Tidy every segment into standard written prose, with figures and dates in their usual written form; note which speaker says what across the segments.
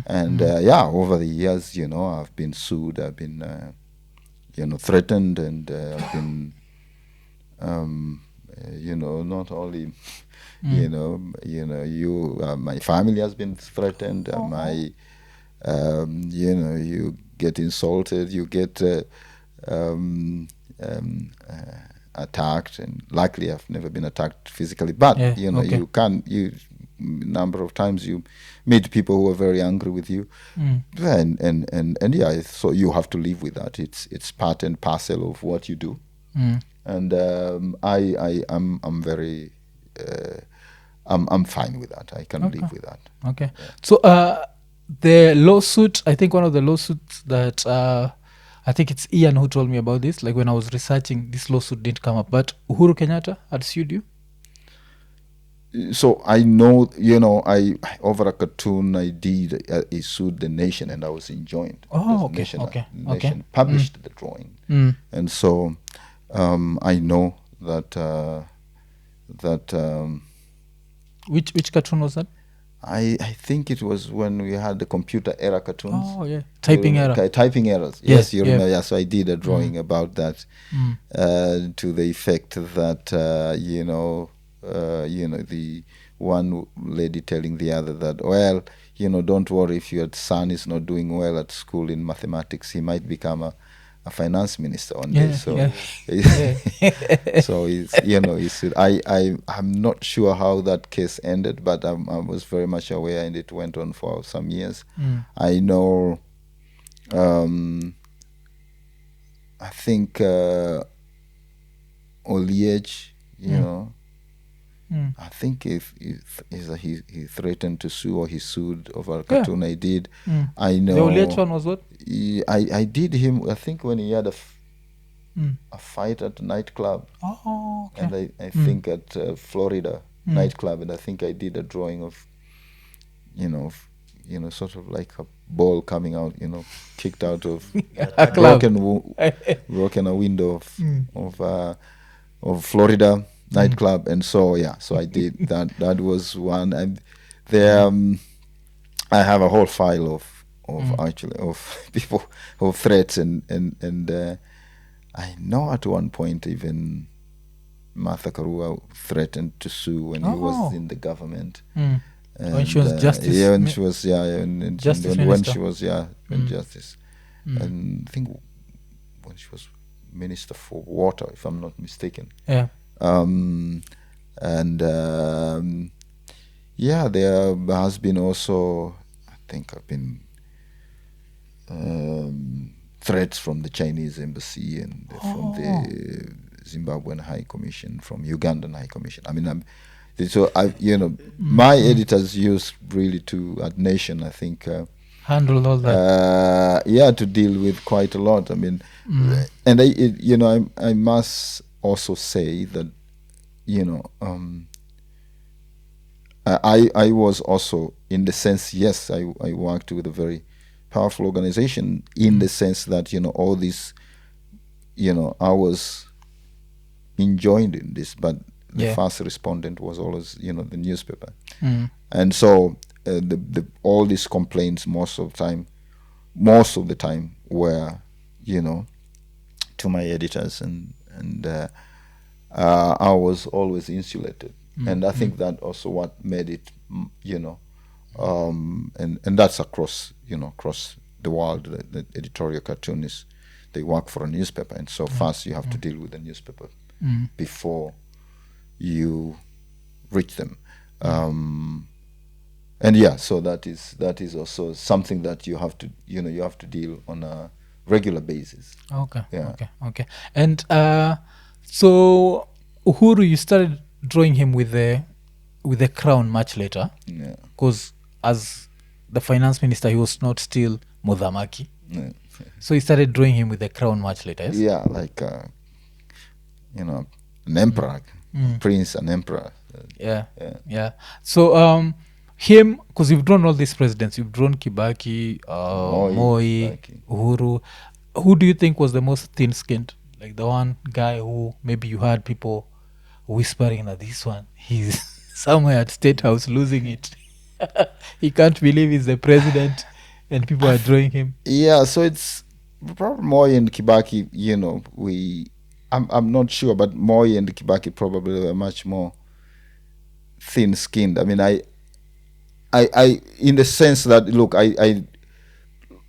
Speaker 1: And over the years, I've been sued, I've been threatened, and I've been not only my family has been threatened, you get insulted, you get attacked, and luckily I've never been attacked physically, but you number of times you meet people who are very angry with you, and so you have to live with that. It's part and parcel of what you do. And I'm very I'm fine with that. I can live with that.
Speaker 2: Okay. So the lawsuit, I think one of the lawsuits that I think it's Ian who told me about this, like when I was researching, this lawsuit didn't come up, but Uhuru Kenyatta had sued you.
Speaker 1: So I know, I over a cartoon I did, I sued the Nation, and I was enjoined.
Speaker 2: Oh,
Speaker 1: because
Speaker 2: okay.
Speaker 1: Nation published the drawing, and so I know that
Speaker 2: Which cartoon was that?
Speaker 1: I think it was when we had the computer era cartoons.
Speaker 2: Oh, yeah. Typing error.
Speaker 1: Typing errors.
Speaker 2: Yeah,
Speaker 1: Yes, you
Speaker 2: yeah.
Speaker 1: remember. Yeah, so I did a drawing about that, to the effect that the one lady telling the other that, well, don't worry, if your son is not doing well at school in mathematics, he might become a finance minister one day. So so I'm not sure how that case ended, but I was very much aware, and it went on for some years. I know I think Oliech, I think if he threatened to sue, or he sued over a cartoon I did. I know
Speaker 2: The Oliech one was what?
Speaker 1: I did him, I think, when he had a fight at a nightclub.
Speaker 2: Oh, okay.
Speaker 1: And I think at Florida nightclub, and I think I did a drawing of sort of like a ball coming out, kicked out of
Speaker 2: A club.
Speaker 1: broken a window of Florida nightclub. And so so I did that was one. And there I have a whole file of actually of people, of threats, and I know at one point even Martha Karua threatened to sue when he was in the government.
Speaker 2: When she was justice.
Speaker 1: When she was and
Speaker 2: Justice
Speaker 1: when
Speaker 2: minister.
Speaker 1: she was in justice. And I think when she was Minister for Water, if I'm not mistaken.
Speaker 2: Yeah.
Speaker 1: There has been also, I think I've been threats from the Chinese embassy, and from the Zimbabwean High Commission, from Ugandan High Commission. I mean, my editors used really to, at Nation, I think,
Speaker 2: handle all that.
Speaker 1: to deal with quite a lot. I mean, and I must also say that I was also, in the sense, yes, I worked with a very powerful organization, in the sense that all this, I was enjoined in this, but the first respondent was always the newspaper. And so the all these complaints most of the time were to my editors, and I was always insulated. And I think that also what made it, and that's across the world. The editorial cartoonists, they work for a newspaper, and so first you have to deal with the newspaper before you reach them. And so that is also something that you have to deal on a regular basis.
Speaker 2: Okay. And so Uhuru, you started drawing him with the crown much later, because as the finance minister, he was not still Mudhamaki. So you started drawing him with the crown much later. Yes?
Speaker 1: Yeah, like an emperor, prince, an emperor.
Speaker 2: Yeah. So him, because you've drawn all these presidents, you've drawn Kibaki, Moi,
Speaker 1: Kibaki.
Speaker 2: Uhuru. Who do you think was the most thin-skinned? Like the one guy who maybe you had people whispering that this one, he's somewhere at State House losing it. He can't believe he's the president and people are drawing him.
Speaker 1: Yeah, so it's probably Moi and Kibaki. I'm not sure, but Moi and Kibaki probably were much more thin-skinned. I mean, I in the sense that, look, I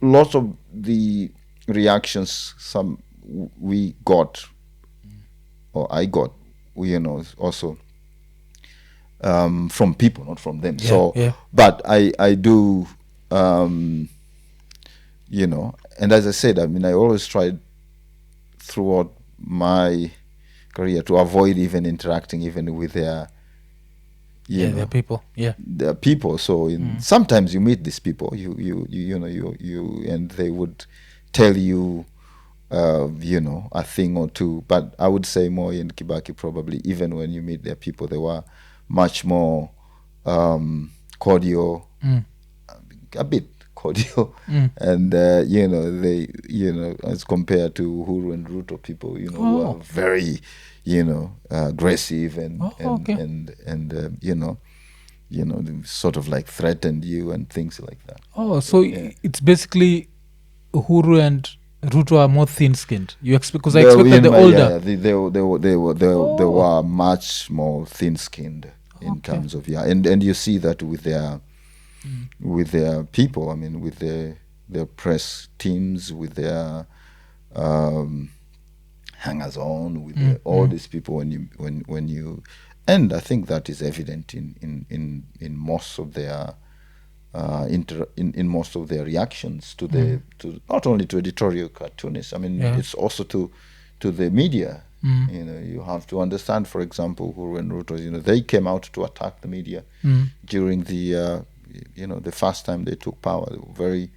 Speaker 1: lots of the reactions we got, or I got, also from people, not from them. But I do, and as I said, I mean, I always tried throughout my career to avoid even interacting even with their
Speaker 2: their people.
Speaker 1: their people. So sometimes you meet these people, you and they would tell you a thing or two. But I would say Moi and Kibaki, probably, even when you meet their people, they were much more cordial, a bit cordial, and they, as compared to Uhuru and Ruto people, who are very, aggressive and they sort of like threatened you and things like that.
Speaker 2: So it's basically Uhuru and Ruto are more thin-skinned. You expect, because I expected the older.
Speaker 1: They were much more thin-skinned in terms of and you see that with their people. I mean, with their press teams, with their hangers on, with all these people. When you and I think that is evident in most of their in most of their reactions to to not only to editorial cartoonists. I mean, it's also to the media. You have to understand, for example, Uhuru and Ruto, they came out to attack the media during the the first time they took power. They were very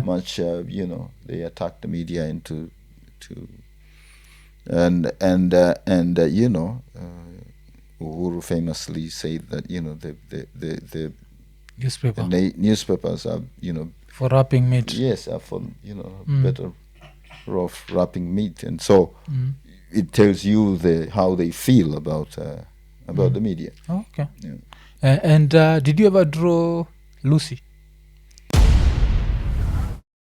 Speaker 1: much they attacked the media into Uhuru famously said that the newspapers are
Speaker 2: for wrapping meat.
Speaker 1: Yes, are for better of wrapping meat, and so it tells you how they feel about the media.
Speaker 2: Okay. And did you ever draw Lucy?